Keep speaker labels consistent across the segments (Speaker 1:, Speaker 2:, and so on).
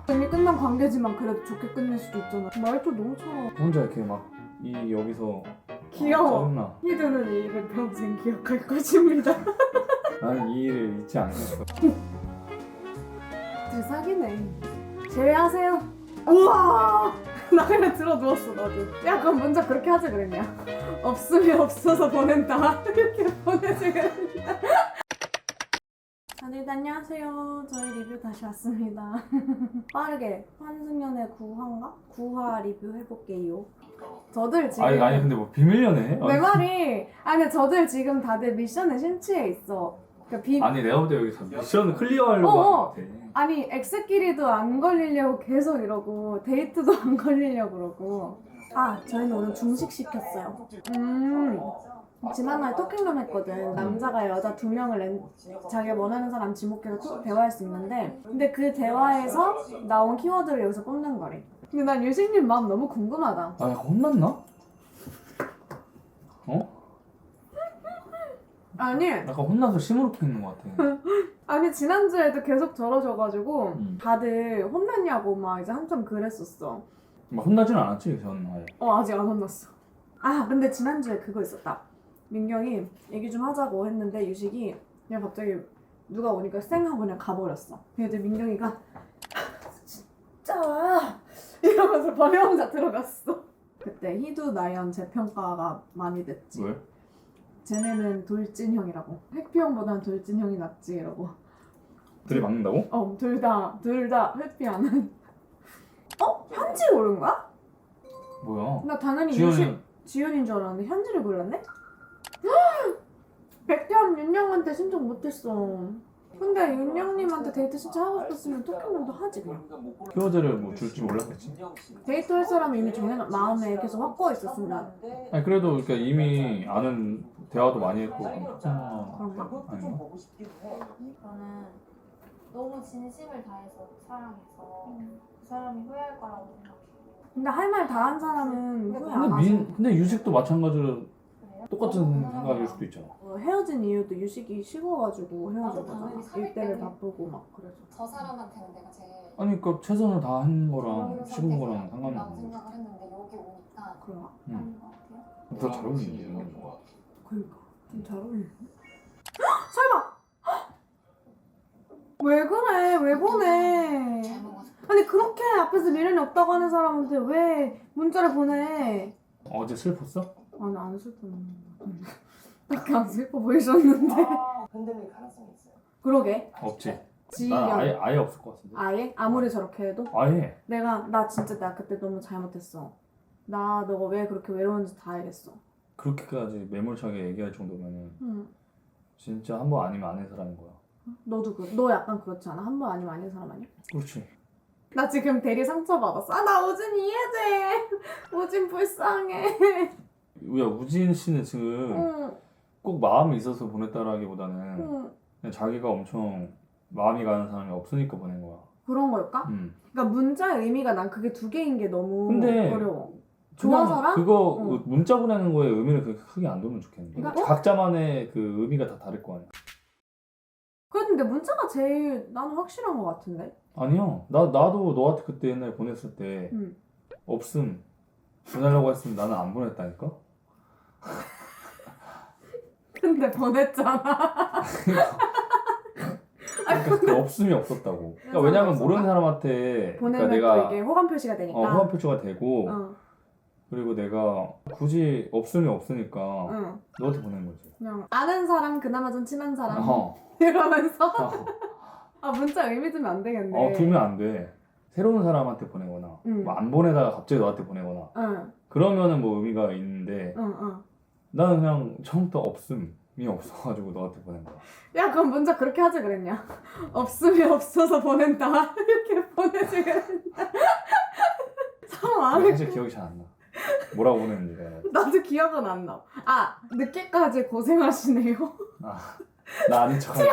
Speaker 1: 이미 끝난 관계지만 그래도 좋게 끝낼 수도 있잖아. 말도 너무 차워.
Speaker 2: 혼자 이렇게 막 이 여기서
Speaker 1: 귀여워.
Speaker 2: 짜증나.
Speaker 1: 히드는 이 일을 평생 기억할 것입니다.
Speaker 2: 나는 이 일을 잊지 않겠어.
Speaker 1: 둘 사귀네. 제외하세요. 우와! 나 그냥 들어 누웠어 나도. 야 그럼 먼저 그렇게 하지 그랬냐? 없으면 없어서 보낸다. 이렇게 보내지 그랬냐? 다들 안녕하세요. 저희 리뷰 다시 왔습니다. 빠르게 환승연애 9화인가? 9화 리뷰 해볼게요. 저들 지금
Speaker 2: 아니 근데 뭐 비밀 연애?
Speaker 1: 내 말이 아니 저들 지금 다들 미션에 심취해 있어. 그러니까
Speaker 2: 아니 내가 볼 때 여기서 미션을 클리어하려고
Speaker 1: 어어.
Speaker 2: 하는 것 같아.
Speaker 1: 아니 엑스끼리도 안 걸리려고 계속 이러고 데이트도 안 걸리려고 그러고. 아 저희는 오늘 중식 시켰어요. 지난날 토킹룸 했거든. 남자가 여자 2명을 자기가 원하는 사람 지목해서 대화할 수 있는데 근데 그 대화에서 나온 키워드를 여기서 뽑는 거래. 근데 난 유식님 마음 너무 궁금하다.
Speaker 2: 아 약간 혼났나? 어?
Speaker 1: 아니
Speaker 2: 약간 혼나서 시무룩해 있는 것 같아.
Speaker 1: 아니 지난주에도 계속 저러셔가지고 다들 혼났냐고 막 이제 한참 그랬었어.
Speaker 2: 막 혼나진 않았지 전 아예.
Speaker 1: 아직 안 혼났어. 아 근데 지난주에 그거 있었다. 민경이 얘기 좀 하자고 했는데 유식이 그냥 갑자기 누가 오니까 쌩 하고 그냥 가버렸어. 근데 민경이가 진짜 이러면서 밤에 혼자 들어갔어. 그때 희두 나연 재평가가 많이 됐지.
Speaker 2: 왜?
Speaker 1: 쟤네는 돌진형이라고. 회피형보단 돌진형이 낫지 이러고.
Speaker 2: 들이박는다고?
Speaker 1: 둘 다 회피하는. 현지 고른 거야?
Speaker 2: 뭐야?
Speaker 1: 나 당연히
Speaker 2: 지연이
Speaker 1: 지연인 줄 알았는데 현지를 골랐네? 백현 윤영한테 신청 못했어. 근데 윤영님한테 데이트 신청하고 싶었으면 토끼만도 하지 그냥.
Speaker 2: 키워드를 뭐 줄지 몰랐겠지.
Speaker 1: 데이트 할 사람이 이미 마음에 계속 확고해 있었으면.
Speaker 2: 아니 그래도 그러니까 이미 아는 대화도 많이 했고.
Speaker 1: 그런가?
Speaker 2: 아닌가?
Speaker 3: 저는 너무 진심을 다해서 사랑해서 그 사람이 후회할 거라고 생각해요.
Speaker 1: 근데 할 말 다 한 사람은 후회 안 하지.
Speaker 2: 근데 유식도 마찬가지로
Speaker 3: 그래요?
Speaker 2: 똑같은
Speaker 3: 어떤
Speaker 2: 생각일
Speaker 3: 사람이랑
Speaker 2: 수도 있잖아.
Speaker 1: 헤어진 이유도 유식이 식어가지고 헤어진
Speaker 3: 맞아,
Speaker 1: 거잖아.
Speaker 3: 당연히 사귈
Speaker 1: 일대를
Speaker 3: 때는.
Speaker 1: 바쁘고 막 그래서.
Speaker 3: 저 사람한테는 내가 제일
Speaker 2: 아니 그러니까 최선을 다한 거랑
Speaker 3: 좋은
Speaker 2: 식은 거랑
Speaker 3: 선택이라고
Speaker 2: 상관이 없는
Speaker 3: 생각을 했는데 여기 오니까
Speaker 1: 그런가?
Speaker 2: 응.
Speaker 3: 아닌 것 같아요.
Speaker 2: 더 잘 어울리는 거.
Speaker 1: 그러니까 좀 잘 어울리네. 설마! 왜 그래? 왜 보내?
Speaker 3: 잘 먹어서
Speaker 1: 아니 그렇게 앞에서 미련이 없다고 하는 사람한테 왜 문자를 보내?
Speaker 2: 어제 슬펐어?
Speaker 1: 아니 안 슬펐는데. 딱히 안 슬퍼 보이셨는데.
Speaker 4: 흔들릴 가능성이 있어요.
Speaker 1: 그러게.
Speaker 2: 없지.
Speaker 1: 지연.
Speaker 2: 난 아예 없을 것 같은데.
Speaker 1: 아예? 아무리 저렇게 해도?
Speaker 2: 아예.
Speaker 1: 나 진짜 나 그때 너무 잘못했어. 너가 왜 그렇게 외로운지 다 알겠어.
Speaker 2: 그렇게까지 매몰차게 얘기할 정도면은
Speaker 1: 응.
Speaker 2: 진짜 한 번 아니면 아닌 사람인 거야.
Speaker 1: 너도 너 약간 그렇지 않아? 한 번 아니면 아닌 사람 아니야?
Speaker 2: 그렇지.
Speaker 1: 나 지금 대리 상처받았어. 나 우진 이해돼. 우진 불쌍해.
Speaker 2: 야 우진 씨는 지금
Speaker 1: 응.
Speaker 2: 꼭 마음이 있어서 보냈다라기보다는
Speaker 1: 응.
Speaker 2: 그냥 자기가 엄청 마음이 가는 사람이 없으니까 보낸 거야.
Speaker 1: 그런 걸까? 그러니까 문자의 의미가 난 그게 두 개인 게 너무
Speaker 2: 근데
Speaker 1: 어려워.
Speaker 2: 그냥
Speaker 1: 좋아서랑?
Speaker 2: 그거
Speaker 1: 응.
Speaker 2: 문자 보내는 거에 의미를 그렇게 크게 안 두면 좋겠는데.
Speaker 1: 그러니까?
Speaker 2: 각자만의 그 의미가 다 다를 거 아니야.
Speaker 1: 근데 문자가 제일 나는 확실한 것 같은데.
Speaker 2: 아니요. 나도 너한테 그때 옛날에 보냈을 때
Speaker 1: 응.
Speaker 2: 없음 보내려고 했으면 나는 안 보냈다니까.
Speaker 1: 근데 보냈잖아.
Speaker 2: 그러니까 그 없음이 없었다고. 그러니까 왜냐면 모르는 사람한테
Speaker 1: 보내면
Speaker 2: 그러니까
Speaker 1: 또
Speaker 2: 내가
Speaker 1: 이게 호감 표시가 되니까.
Speaker 2: 호감 표시가 되고
Speaker 1: 어.
Speaker 2: 그리고 내가 굳이 없음이 없으니까
Speaker 1: 응.
Speaker 2: 너한테 보낸 거지.
Speaker 1: 그냥 아는 사람 그나마 좀 친한 사람
Speaker 2: 어.
Speaker 1: 이러면서
Speaker 2: 어.
Speaker 1: 아 문자 의미 두면 안 되겠네.
Speaker 2: 두면 안 돼. 새로운 사람한테 보내거나
Speaker 1: 응.
Speaker 2: 뭐 안 보내다가 갑자기 너한테 보내거나
Speaker 1: 응.
Speaker 2: 그러면은 뭐 의미가 있는데
Speaker 1: 응.
Speaker 2: 나는 그냥 처음부터 없음이 없어가지고 너한테 보낸 거야.
Speaker 1: 야 그럼 문자 그렇게 하지 그랬냐? 없음이 없어서 보낸다 이렇게 보내지 그랬냐? 상황
Speaker 2: 사실 기억이 잘 안 나. 뭐라고 보냈는지 내가.
Speaker 1: 나도 기억은 안 나. 아 늦게까지 고생하시네요.
Speaker 2: 나 아닌 척하지.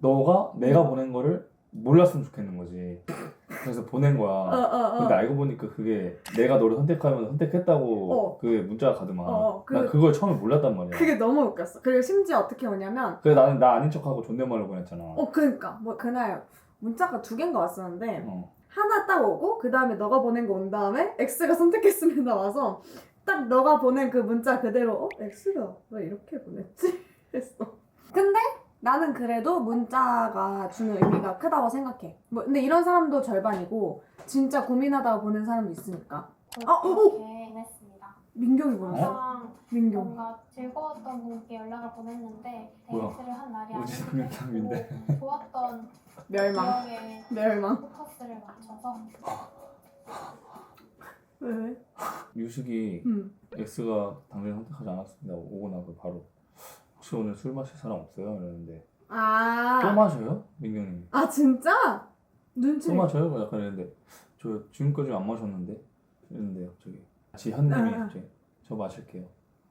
Speaker 2: 너가 내가 보낸 거를 몰랐으면 좋겠는 거지. 그래서 보낸 거야. 근데 알고 보니까 그게 내가 너를 선택하면 선택했다고 그게 문자가 가더만. 난 그걸 처음에 몰랐단 말이야.
Speaker 1: 그게 너무 웃겼어. 그리고 심지어 어떻게 오냐면
Speaker 2: 그래서 나는 나 아닌 척하고 존댓말로 보냈잖아.
Speaker 1: 그러니까 뭐 그날 문자가 2개인가 왔었는데
Speaker 2: 어.
Speaker 1: 하나 딱 오고 그 다음에 너가 보낸 거 온 다음에 X가 선택했습니다 와서 딱 너가 보낸 그 문자 그대로 X가 왜 이렇게 보냈지? 했어. 근데 나는 그래도 문자가 주는 의미가 크다고 생각해. 뭐 근데 이런 사람도 절반이고 진짜 고민하다가 보낸 사람도 있으니까.
Speaker 3: 그렇게 했습니다.
Speaker 1: 민경이 보냈어?
Speaker 3: 항상
Speaker 1: 민경.
Speaker 3: 뭔가 즐거웠던 분께 연락을 보냈는데
Speaker 2: 뭐야?
Speaker 3: 데이트를 한 날이
Speaker 2: 어디서
Speaker 3: 아니고
Speaker 2: 그냥 탐인데?
Speaker 3: 좋았던
Speaker 1: 멸망.
Speaker 3: 기억에
Speaker 1: 멸망.
Speaker 3: 포커스를 맞춰서
Speaker 1: 왜?
Speaker 2: 유식이 X가 당신을 선택하지 않았습니다. 오고 나서 바로 혹시 오늘 술 마실 사람 없어요? 이러는데 또
Speaker 1: 아.
Speaker 2: 마셔요? 민경님
Speaker 1: 아 진짜? 눈치.
Speaker 2: 또 마셔요? 뭐 약간 이랬는데 저 지금까지 안 마셨는데 이랬는데 갑자기 지현님이 갑자기 저 마실게요.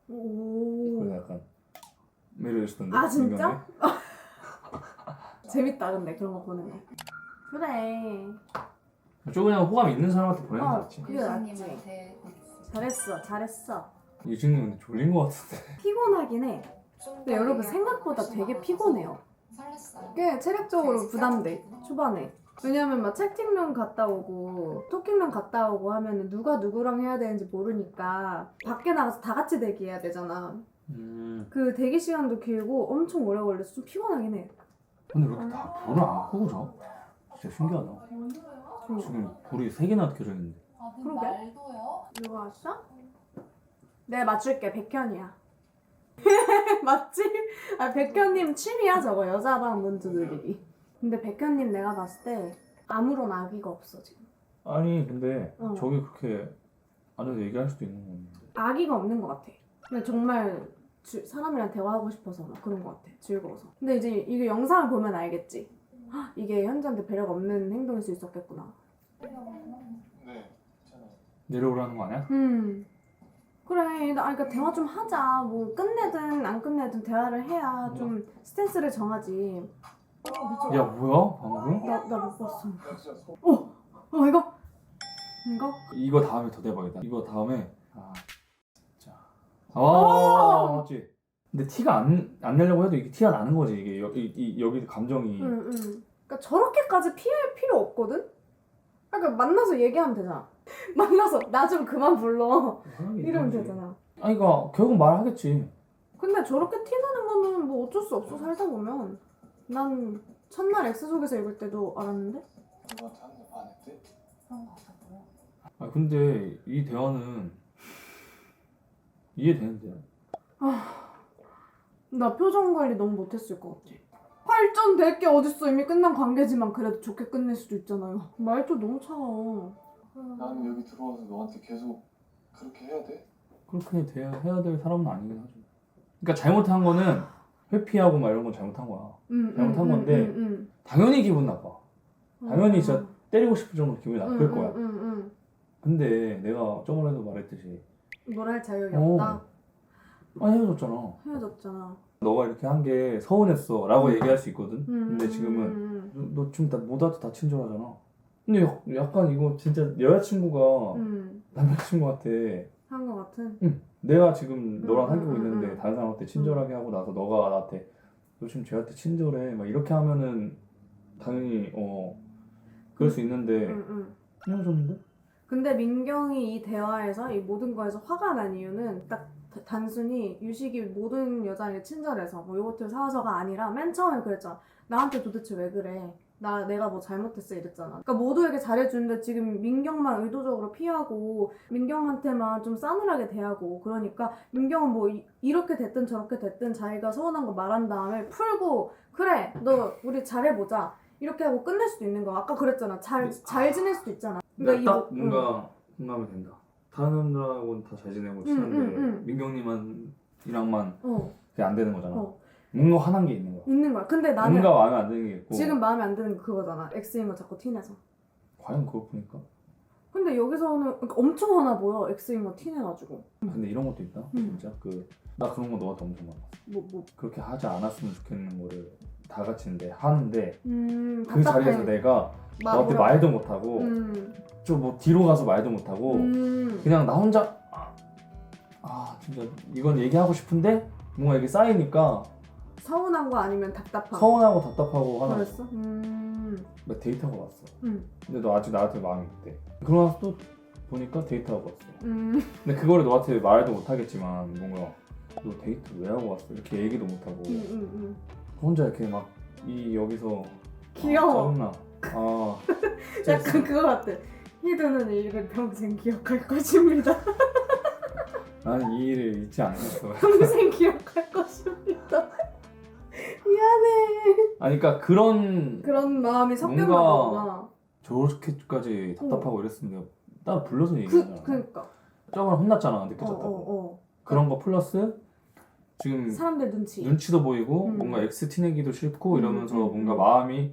Speaker 1: 오.
Speaker 2: 그래서 약간 매력있었던데.
Speaker 1: 아, 진짜?
Speaker 2: 민경님?
Speaker 1: 재밌다 근데 그런 거 보는 거. 그래.
Speaker 2: 좀 그냥 호감 있는 사람한테 보내는 거 같지.
Speaker 1: 그게 낫지.
Speaker 3: 유진님한테
Speaker 1: 잘했어.
Speaker 2: 유진님 근데 졸린 거 같은데.
Speaker 1: 피곤하긴 해. 근데 여러분 생각보다 되게 피곤해요.
Speaker 3: 설렜어요.
Speaker 1: 꽤 체력적으로 부담돼 초반에. 왜냐면 막 채팅룸 갔다 오고 토킹룸 갔다 오고 하면은 누가 누구랑 해야 되는지 모르니까 밖에 나가서 다 같이 대기해야 되잖아. 그 대기 시간도 길고 엄청 오래 걸려서 좀 피곤하긴 해.
Speaker 2: 근데 왜 이렇게 다 볼을 안 끄고 자? 진짜 신기하다. 지금 볼이 3개나 켜져 있는데.
Speaker 1: 그러게.
Speaker 3: 말도요?
Speaker 1: 누가 왔어? 내가 맞출게. 백현이야. 맞지? 아 백현님 취미야 저거. 여자방 문제 늘리기. 근데 백현님 내가 봤을 때 아무런 악의가 없어 지금.
Speaker 2: 아니 근데
Speaker 1: 어.
Speaker 2: 저기 그렇게 안에서 얘기할 수도 있는 건데.
Speaker 1: 악의가 없는 것 같아. 그냥 정말 사람이랑 대화하고 싶어서 막 그런 것 같아. 즐거워서. 근데 이제 이게 영상을 보면 알겠지. 헉, 이게 현지한테 배려가 없는 행동일 수 있었겠구나.
Speaker 4: 네, 괜찮아요.
Speaker 2: 내려오라는 거 아니야?
Speaker 1: 그래. 그러니까 대화 좀 하자. 뭐 끝내든 안 끝내든 대화를 해야 좀 스탠스를 정하지.
Speaker 2: 야 뭐야 방금?
Speaker 1: 나 못 봤어.
Speaker 4: 진짜 소...
Speaker 1: 이거?
Speaker 2: 이거 다음에 더 대박이다. 이거 다음에 진짜 맞지? 근데 티가 안 내려고 해도 이게 티가 나는 거지. 이게 여기 감정이.
Speaker 1: 응. 그러니까 저렇게까지 피할 필요 없거든? 그러니까 만나서 얘기하면 되잖아. 만나서 나 좀 그만 불러. 이러면 되잖아.
Speaker 2: 아니 그러니까 결국 말하겠지.
Speaker 1: 근데 저렇게 티나는 거는 뭐 어쩔 수 없어 살다 보면. 난 첫날 X 속에서 읽을 때도 알았는데?
Speaker 4: 누구한테 하는 거 안 했대?
Speaker 3: 그런 거 같았고요.
Speaker 2: 아 근데 이 대화는 이해되는데.
Speaker 1: 나 표정 관리 너무 못했을 것 같아. 발전될 게 어딨어. 이미 끝난 관계지만 그래도 좋게 끝낼 수도 있잖아요. 말도 너무 차가워.
Speaker 4: 나는 여기 들어와서 너한테 계속 그렇게 해야 돼?
Speaker 2: 그렇게 해야 될 사람은 아니긴 하죠. 그러니까 잘못한 거는 회피하고 막 이런 건 잘못한 거야. 잘못한 건데 당연히 기분 나빠. 당연히 진짜 때리고 싶을 정도로 기분이 나쁠 거야. 근데 내가 저번에도 말했듯이
Speaker 1: 뭘 할 자격이 없다?
Speaker 2: 헤어졌잖아.
Speaker 1: 헤어졌잖아.
Speaker 2: 너가 이렇게 한 게 서운했어 라고 얘기할 수 있거든. 근데 지금은 너 지금 모두한테 다 친절하잖아. 근데 약간 이거 진짜 여자친구가 남자친구한테
Speaker 1: 한 것 같은?
Speaker 2: 내가 지금 너랑 사귀고 있는데 다른 사람한테 친절하게 하고 나서 너가 나한테 너 지금 쟤한테 친절해 막 이렇게 하면은 당연히 그럴 수 있는데 헤어졌는데?
Speaker 1: 근데 민경이 이 대화에서 이 모든 거에서 화가 난 이유는 딱 단순히 유식이 모든 여자에게 친절해서 뭐 요거트를 사와서가 아니라 맨 처음에 그랬잖아. 나한테 도대체 왜 그래? 내가 뭐 잘못했어 이랬잖아. 그러니까 모두에게 잘해주는데 지금 민경만 의도적으로 피하고 민경한테만 좀 싸늘하게 대하고 그러니까 민경은 뭐 이렇게 됐든 저렇게 됐든 자기가 서운한 거 말한 다음에 풀고 그래 너 우리 잘해보자 이렇게 하고 끝낼 수도 있는 거야. 아까 그랬잖아. 잘 지낼 수도 있잖아. 그러니까
Speaker 2: 딱 뭔가 공감이 된다. 다른 사람들하고는 다 잘 지내고 친한데 민경님이랑만 그게 안 되는 거잖아. 뭔가 화난 게 있는 거야.
Speaker 1: 있는 거야. 근데 나는
Speaker 2: 뭔가 마음에 안 드는 게 있고
Speaker 1: 지금 마음에 안 드는 게 그거잖아. X인 거 자꾸 티내서.
Speaker 2: 과연 그렇습니까?
Speaker 1: 근데 여기서는 그러니까 엄청 화나 보여. X인 거 티내가지고.
Speaker 2: 근데 이런 것도 있다. 진짜 나 그런 거 너한테 엄청 많아.
Speaker 1: 뭐.
Speaker 2: 그렇게 하지 않았으면 좋겠는 거를 다 같이 하는데 그
Speaker 1: 답답해.
Speaker 2: 자리에서 내가 너한테
Speaker 1: 뭐라고.
Speaker 2: 말도 못하고 좀 뭐 뒤로 가서 말도 못하고 그냥 나 혼자 진짜 이건 얘기하고 싶은데 뭔가 이게 쌓이니까
Speaker 1: 서운한 거 아니면 답답하고.
Speaker 2: 서운하고 답답하고 하나.
Speaker 1: 그랬어?
Speaker 2: 나 데이트하고 왔어.
Speaker 1: 응.
Speaker 2: 근데 너 아직 나한테 마음이 있대. 그러고 나서 또 보니까 데이트하고 왔어.
Speaker 1: 음.
Speaker 2: 근데 그거를 너한테 말도 못하겠지만 뭔가 너 데이트 왜 하고 왔어? 이렇게 얘기도 못하고 혼자 이렇게 막 이 여기서
Speaker 1: 귀여워.
Speaker 2: 짜증나. 아
Speaker 1: 약간 그거 같아. 희두는 이 일을 평생 기억할 것입니다.
Speaker 2: 나는 이 일을 잊지 않겠어.
Speaker 1: 평생 기억할 것입니다. 미안해.
Speaker 2: 아니 그러니까
Speaker 1: 그런 마음이 섞였나
Speaker 2: 뭔가
Speaker 1: 보구나.
Speaker 2: 저렇게까지 답답하고 이랬으면 내가 따로 불러서 얘기하잖아.
Speaker 1: 그니까.
Speaker 2: 저번에 혼났잖아 늦게 잤다고. 그런 거 플러스 지금
Speaker 1: 사람들 눈치.
Speaker 2: 눈치도 보이고 뭔가 X 티내기도 싫고 이러면서 뭔가 마음이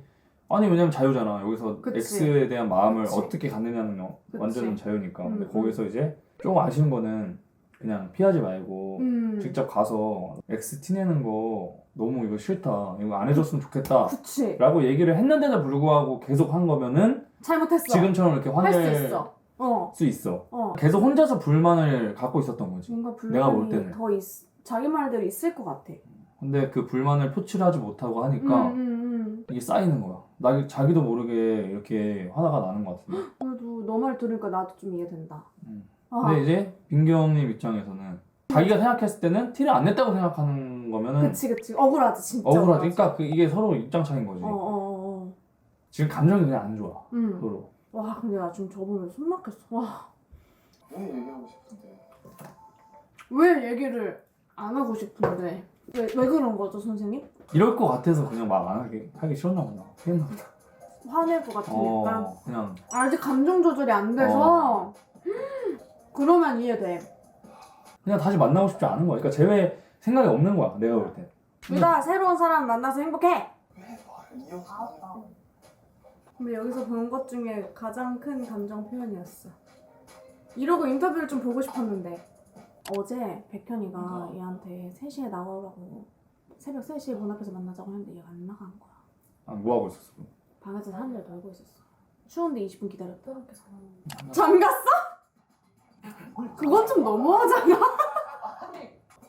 Speaker 2: 아니 왜냐면 자유잖아. 여기서
Speaker 1: 그치.
Speaker 2: X에 대한 마음을
Speaker 1: 그치.
Speaker 2: 어떻게 갖느냐는
Speaker 1: 그치.
Speaker 2: 완전 자유니까. 근데
Speaker 1: 음.
Speaker 2: 거기서 이제 조금 아쉬운 거는 그냥 피하지 말고 직접 가서 X 티내는 거 너무 이거 싫다. 이거 안 해줬으면 좋겠다.
Speaker 1: 그치.
Speaker 2: 라고 얘기를 했는데도 불구하고 계속 한 거면은
Speaker 1: 잘못했어.
Speaker 2: 지금처럼 이렇게
Speaker 1: 할 수
Speaker 2: 화낼
Speaker 1: 있어.
Speaker 2: 수 있어.
Speaker 1: 어.
Speaker 2: 계속 혼자서 불만을 갖고 있었던 거지.
Speaker 1: 뭔가
Speaker 2: 내가 볼
Speaker 1: 불만이
Speaker 2: 때는.
Speaker 1: 더 자기 말대로 있을 것 같아.
Speaker 2: 근데 그 불만을 표출을 하지 못하고 하니까 이게 쌓이는 거야. 자기도 모르게 이렇게 화가 나는 것 같은데.
Speaker 1: 그래도 너 말 들으니까 나도 좀 이해된다. 아,
Speaker 2: 근데 이제 빈경님 입장에서는 자기가 생각했을 때는 티를 안 냈다고 생각하는 거면은
Speaker 1: 그치. 억울하지, 진짜.
Speaker 2: 억울하지. 그러니까 이게 서로 입장 차이인 거지.
Speaker 1: 어.
Speaker 2: 지금 감정이 그냥 안 좋아. 서로.
Speaker 1: 와, 근데 나 지금 저번에 숨 막혔어. 와,
Speaker 4: 왜 얘기하고 싶은데
Speaker 1: 왜 얘기를 안 하고 싶은데? 왜 그런 거죠, 선생님?
Speaker 2: 이럴 것 같아서 그냥 말 안 하기 싫었나 보다. 피했나 보다.
Speaker 1: 화낼 것 같으니까.
Speaker 2: 그냥
Speaker 1: 아직 감정 조절이 안 돼서. 그러면 이해돼.
Speaker 2: 그냥 다시 만나고 싶지 않은 거야. 그러니까 쟤왜 생각이 없는 거야. 내가 볼 때.
Speaker 1: 둘 다 새로운 사람 만나서 행복해.
Speaker 4: 왜 말을 이어서 하냐고.
Speaker 1: 근데 여기서 본 것 중에 가장 큰 감정 표현이었어. 이러고 인터뷰를 좀 보고 싶었는데 어제 백현이가 얘한테 3시에 나오라고 새벽 3시에 문 앞에서 만나자고 했는데 얘가 안 나간 거야.
Speaker 2: 아, 뭐 하고 있었어? 그럼?
Speaker 1: 방에서 사람들 놀고 있었어. 추운데 20분 기다렸다.
Speaker 3: 그렇게 잘하는
Speaker 1: 전 갔어? 그건 좀 너무하잖아.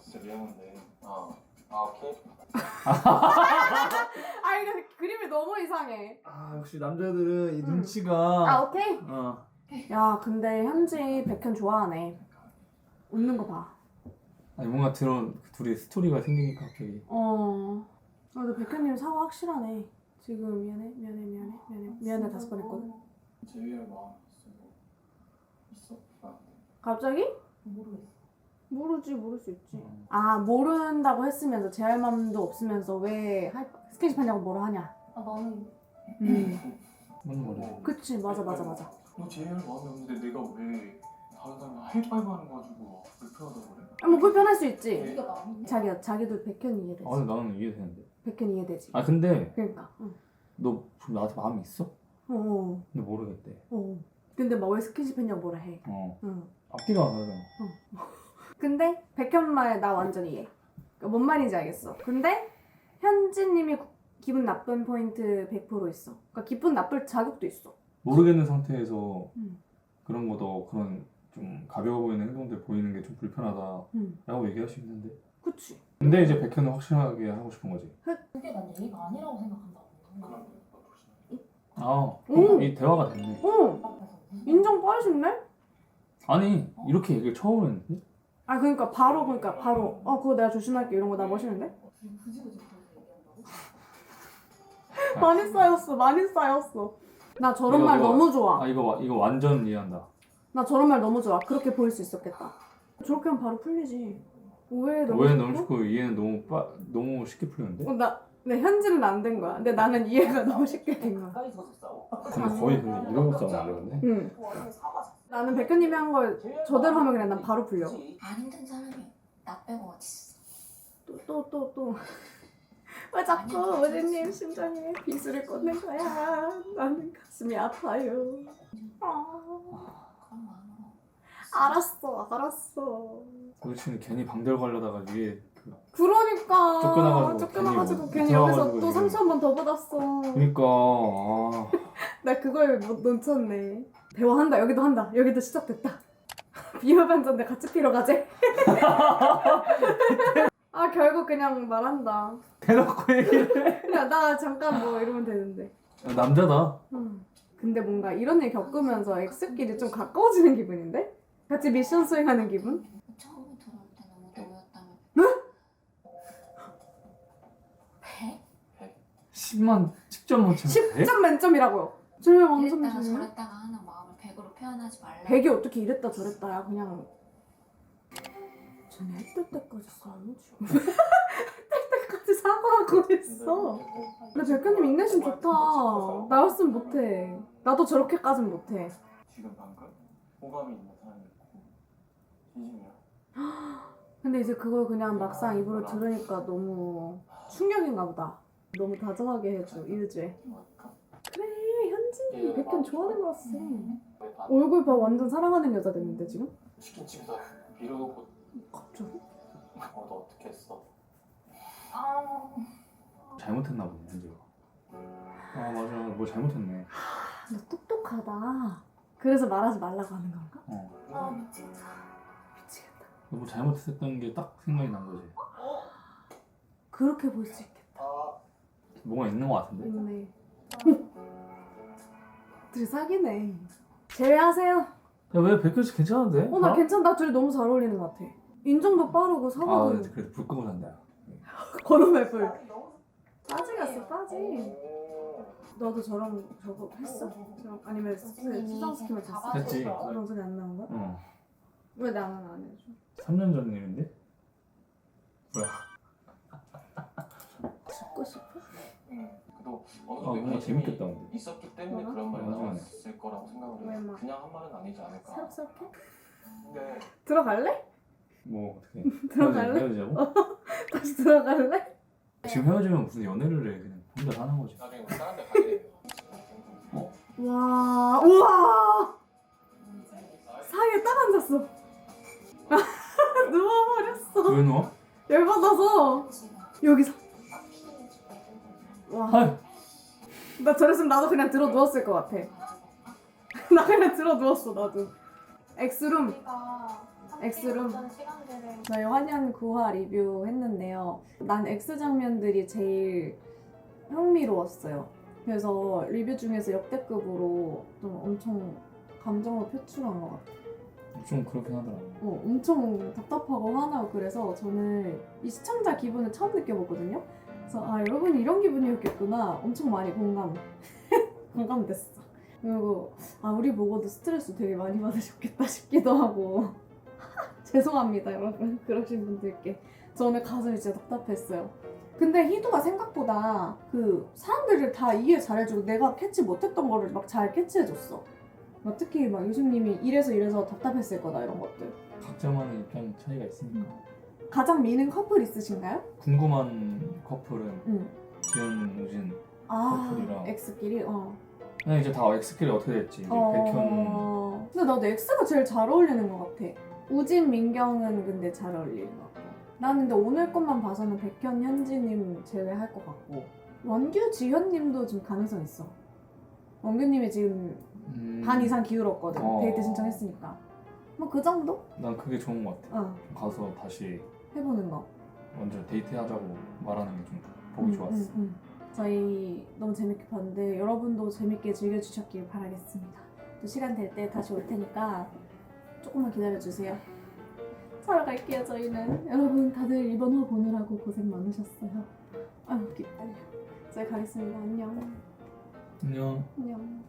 Speaker 4: 진짜 미안한데 오케이.
Speaker 1: 아 이거 그림이 너무 이상해.
Speaker 2: 아 역시 남자들은 이
Speaker 1: 아
Speaker 2: 눈치가
Speaker 1: 오케이. 야 근데 현지 백현 좋아하네. 웃는 거 봐.
Speaker 2: 아니 뭔가 둘이 스토리가 생기니까 갑자기
Speaker 1: 근데 백현님 사과 확실하네. 지금 미안해 5번 했거든.
Speaker 4: 제이의 마음 있어? 나한테.
Speaker 1: 갑자기?
Speaker 3: 모르겠어.
Speaker 1: 모를 수 있지. 아 모른다고 했으면서 제할 마음도 없으면서 왜 스킨십 하냐고 뭐라 하냐.
Speaker 3: 아 나는
Speaker 2: 맞는 거네.
Speaker 1: 그치 맞아.
Speaker 4: 너 제이의 마음이 없는데 내가 왜 다른 사람이 하이파이브 하는 거 가지고 불편하다고 그래?
Speaker 1: 뭐 불편할 수 있지.
Speaker 3: 네가 나는
Speaker 1: 자기도 백현이 이해되지.
Speaker 2: 아 근데 나는 이해되는데.
Speaker 1: 백현이 이해되지.
Speaker 2: 아 근데
Speaker 1: 그러니까.
Speaker 2: 너 지금 나한테 마음이 있어?
Speaker 1: 어.
Speaker 2: 근데 모르겠대.
Speaker 1: 근데 막 왜 스킨십 했냐고 뭐라 해.
Speaker 2: 앞뒤가 다르잖아.
Speaker 1: 근데 백현 말 나 완전 이해. 그러니까 뭔 말인지 알겠어. 근데 현지님이 기분 나쁜 포인트 100% 있어. 그러니까 기분 나쁠 자격도 있어.
Speaker 2: 모르겠는 상태에서
Speaker 1: 음.
Speaker 2: 그런 거도 그런 좀 가벼워 보이는 행동들 보이는 게 좀 불편하다라고 얘기할 수 있는데.
Speaker 1: 그치.
Speaker 2: 근데 이제 백현은 확실하게 하고 싶은 거지.
Speaker 3: 그게 난 예의가 아니라고 생각한다고.
Speaker 4: 그럼
Speaker 2: 아, 이 대화가 됐네.
Speaker 3: 앞에서
Speaker 1: 인정 빠르신데?
Speaker 2: 아니 이렇게 얘기를 처음 했는데?
Speaker 1: 아 그러니까 바로 그거 내가 조심할게 이런 거 나 멋있는데?
Speaker 3: 굳이 그렇게 얘기한다고?
Speaker 1: 많이 쌓였어. 나 저런
Speaker 2: 이거,
Speaker 1: 말
Speaker 2: 이거.
Speaker 1: 너무 좋아.
Speaker 2: 아 이거 완전 이해한다.
Speaker 1: 나 저런 말 너무 좋아. 그렇게 보일 수 있었겠다. 저렇게 하면 바로 풀리지. 오해 너무
Speaker 2: 오해는 너무
Speaker 1: 쉽고?
Speaker 2: 쉽고 이해는 너무 쉽게 풀렸는데?
Speaker 1: 내 현지는 안 된 거야. 근데 나는 이해가 너무 쉽게 된 거야.
Speaker 3: 가까이 서서 싸워.
Speaker 2: 근데 거의 근데 이러고 싸우는데 근데?
Speaker 1: 응.
Speaker 3: 완전 사과자.
Speaker 1: 나는 백현님이 한 걸 저대로 하면 그냥 난 바로 풀려.
Speaker 3: 안 힘든 사람이 나 빼고 어딨어.
Speaker 1: 또. 왜 자꾸 우리님 심장에 비수를 꽂는 거야. 나는 가슴이 아파요.
Speaker 3: 그런 거 안 하고.
Speaker 1: 알았어.
Speaker 2: 그렇지 괜히 방대로 가려다가 위에
Speaker 1: 그러니까
Speaker 2: 쫓겨나가지고
Speaker 1: 괜히
Speaker 2: 괜히
Speaker 1: 여기서
Speaker 2: 들어가가지고
Speaker 1: 또
Speaker 2: 이게.
Speaker 1: 상처 한 번 더 받았어.
Speaker 2: 그니까
Speaker 1: 나 그걸 못 놓쳤네. 대화한다. 여기도 시작됐다. 비호반전데 같이 피러 가재. 결국 그냥 말한다.
Speaker 2: 대놓고 얘기를 해.
Speaker 1: 그냥 나 잠깐 뭐 이러면 되는데.
Speaker 2: 남자다.
Speaker 1: 근데 뭔가 이런 일 겪으면서 X끼리 좀 가까워지는 기분인데? 같이 미션 수행하는 기분?
Speaker 3: 처음에 들어올 때 너무 너였다며.
Speaker 1: 네?
Speaker 3: 100?
Speaker 2: 10만 10점 만점에
Speaker 1: 10점 만점이라고요. 저희 완전
Speaker 3: 이랬다가
Speaker 1: 좋네요.
Speaker 3: 저랬다가 하는 마음을 100으로 표현하지 말라.
Speaker 1: 100이 어떻게 이랬다 저랬다야 그냥. 쟤네 했을 때까지 싸우지. 했을 때까지 사과하고 있어. 근데 백현님 인내심 좋다. 나였으면 못해. 나도 저렇게까진 못해.
Speaker 4: 지금 방금 호감이 있는 사람이 있고 진심이야.
Speaker 1: 근데 이제 그걸 그냥 막상 입으로 들으니까 너무 충격인가 보다. 너무 다정하게 해줘, 이유주에.
Speaker 4: 뭐랄까?
Speaker 1: 그래, 현진이 백현 좋아하는 거 같아.
Speaker 4: 왜
Speaker 1: 얼굴 봐, 완전 사랑하는 여자 됐는데 지금?
Speaker 4: 치킨집에서 이러고
Speaker 1: 갑자기?
Speaker 4: 너 어떻게 했어?
Speaker 3: 아,
Speaker 2: 잘못했나 보네 현지가. 아 맞아 뭐 잘못했네.
Speaker 1: 너 똑똑하다. 그래서 말하지 말라고 하는 건가?
Speaker 3: 아 미치겠다.
Speaker 1: 미치겠다.
Speaker 2: 뭐 잘못했던 게 딱 생각이 난 거지.
Speaker 1: 그렇게 볼 수 있겠다.
Speaker 2: 뭐가 있는 거 같은데.
Speaker 1: 있네. 둘이 사귀네. 제외하세요.
Speaker 2: 야왜 백현씨 괜찮은데?
Speaker 1: 나 괜찮아. 나 둘이 너무 잘 어울리는 것 같아. 인정도 빠르고
Speaker 2: 아
Speaker 1: 사과도
Speaker 2: 그래도 불 끄고 산다.
Speaker 1: 걸음에 불. 빠지 갔어, 빠지. 너도 저런 저거 했어? 아니면 수상시키면 됐어?
Speaker 2: 했지.
Speaker 1: 그런 소리 안 나온 거야?
Speaker 2: 어.
Speaker 1: 왜 나는 안 해줘?
Speaker 2: 3년 전 일인데? 뭐야?
Speaker 1: 죽고 싶어?
Speaker 4: 그래도 어느
Speaker 2: 아
Speaker 4: 정도
Speaker 2: 뭔가 재밌겠다 근데.
Speaker 4: 있었기 때문에
Speaker 1: 뭐가?
Speaker 4: 그런 말이
Speaker 2: 맞아.
Speaker 4: 나왔을 거라고 생각을
Speaker 1: 왜
Speaker 4: 해.
Speaker 1: 막-
Speaker 4: 그냥 한 말은 아니지 않을까.
Speaker 1: 새록새록해?
Speaker 4: 근데
Speaker 1: 들어갈래?
Speaker 2: 뭐 어떻게
Speaker 1: 들어갈래?
Speaker 2: 헤어지자고?
Speaker 1: 다시 들어갈래?
Speaker 2: 지금 헤어지면 무슨 연애를 해 그냥 혼자 사는 거지.
Speaker 4: 나중에 우리 다른 데 가게 되면
Speaker 1: 와, 우와! 사이에 딱 앉았어. 누워버렸어.
Speaker 2: 왜 누워?
Speaker 1: 열받아서 여기서. 와,
Speaker 2: 아
Speaker 1: 나 저랬으면 나도 그냥 들어 누웠을 것 같아. 나 그냥 들어 누웠어 나도. 엑스룸. 엑스룸. 저희 환연 9화 리뷰했는데요. 난 X 장면들이 제일 흥미로웠어요. 그래서 리뷰 중에서 역대급으로 좀 엄청 감정을 표출한 것 같아요.
Speaker 2: 좀 그렇긴 하더라.
Speaker 1: 엄청 답답하고 화나고 그래서 저는 이 시청자 기분을 처음 느껴봤거든요. 그래서 아 여러분 이런 기분이었겠구나. 엄청 많이 공감됐어. 그리고 아 우리 보고도 스트레스 되게 많이 받으셨겠다 싶기도 하고 죄송합니다 여러분 그러신 분들께. 저 오늘 가슴이 진짜 답답했어요. 근데 희두가 생각보다 그 사람들을 다 이해 잘해주고 내가 캐치 못했던 거를 막 잘 캐치해줬어. 막 특히 막 유식님이 이래서 답답했을 거다 이런 것들.
Speaker 2: 각자만의 입장 차이가 있으니까.
Speaker 1: 가장 미는 커플 있으신가요?
Speaker 2: 궁금한 커플은
Speaker 1: 응.
Speaker 2: 지연, 우진.
Speaker 1: 아
Speaker 2: 커플이랑.
Speaker 1: X끼리?
Speaker 2: 그냥 이제 다 X끼리 어떻게 됐지? 이제 백현.
Speaker 1: 근데 나도 X가 제일 잘 어울리는 것 같아. 우진, 민경은 근데 잘 어울리는 것 같고. 나는 근데 오늘 것만 봐서는 백현, 현지님 제외할 것 같고 원규, 지현님도 좀 가능성 있어. 원규님이 지금 반 이상 기울었거든. 데이트 신청했으니까. 뭐 그 정도?
Speaker 2: 난 그게 좋은 것 같아. 가서 다시
Speaker 1: 해보는 거.
Speaker 2: 먼저 데이트하자고 말하는 게 좀 보기 좋았어.
Speaker 1: 저희 너무 재밌게 봤는데 여러분도 재밌게 즐겨주셨길 바라겠습니다. 또 시간 될 때 다시 올 테니까 조금만 기다려주세요. 자러 갈게요 저희는. 여러분 다들 이번 화 보느라고 고생 많으셨어요. 아유 기다려. 저희 가겠습니다. 안녕.
Speaker 2: 안녕.
Speaker 1: 안녕.